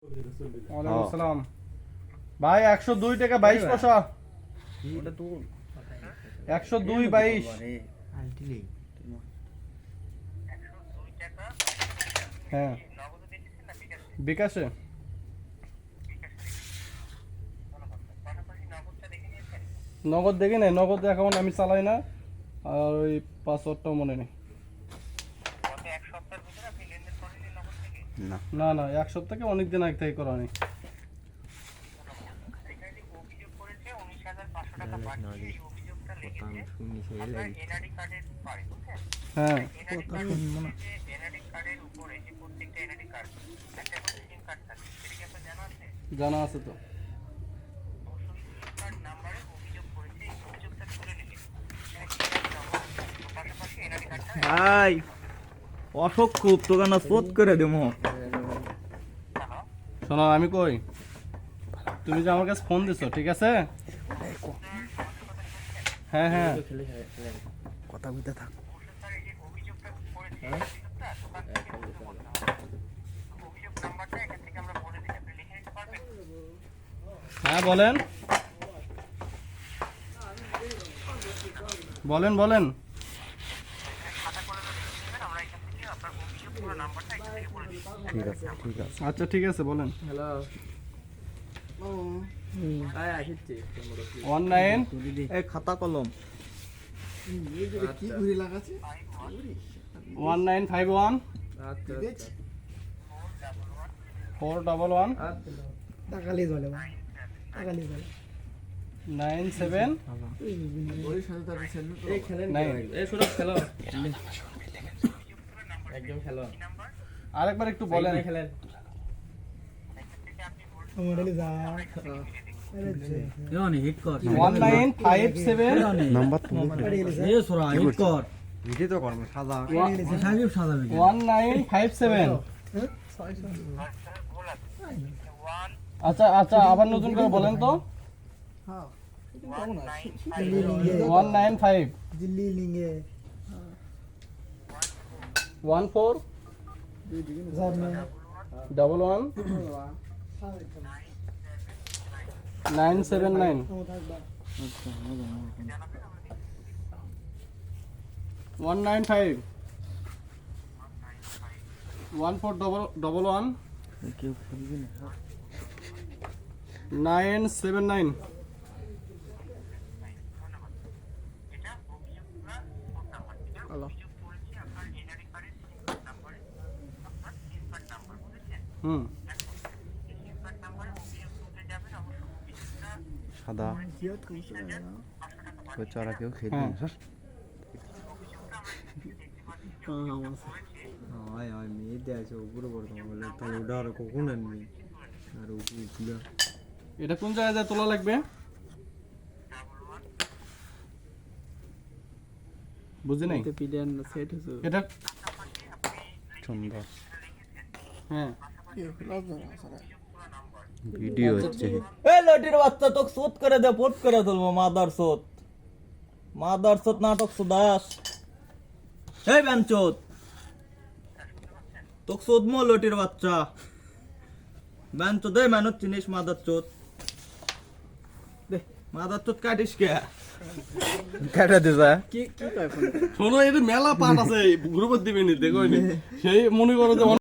ওয়ালাইকুম আসসালাম ভাই 102 টাকা 22 পয়সা ওটা তো 102 22 আলটিলেই হ্যাঁ বিকাশে নগদ দেখি নাই, নগদ অ্যাকাউন্ট আমি চালাই না, আর ওই পাসওয়ার্ডটাও মনে নেই। না না, এক সপ্তাহে অনেক দিন আগে থেকে করা নেই। হ্যাঁ জানা আছে তো। ভাই অশোক খুব তোকে না শোধ করে দেবো। শোনো, আমি কই, তুমি যে আমার কাছে ফোন দিছো, ঠিক আছে? হ্যাঁ হ্যাঁ কথা বলতে থাক। হ্যাঁ বলেন বলেন বলেন। ঠিক আছে ঠিক আছে। আচ্ছা ঠিক আছে বলেন। হ্যালো 19 এই খাতা কলম 1951 411 97 আরেকবার একটু বলেন। হিট কর 1957 নাম্বার এ সোরা হিট কর। 1957। আচ্ছা আচ্ছা, আবার নতুন করে বলেন তো। 195 14 11 979 195 1411 979। হুম সাদা চড়া কেউ খেয়ে দিন স্যার। মেয়ে দেয় উপরে পড়তাম বলে তাহলে ওটা আর কখন আনবি আর উপরে ছিল। এটা কোন জায়গায় তোলা লাগবে বুঝি নাই। এটা সুন্দর হ্যাঁ ভিডিও হচ্ছে। এই লটির বাচ্চা তোকে শোধ করে দে, পোট করে তুলবো মাদার শোধ নাটক সুদাস। এই বেঞ্চোদ তোকে শোধ মো লটির বাচ্চা বেঞ্চোদ। এই মানুষ চিনিস মাদার চোদ? মাদার চোদ কাটিস কে কাটা দে যা। শোনো, এটা মেলা পাট আছে, গ্রুপের দিবেনি, দেখো সেই মনে করো যে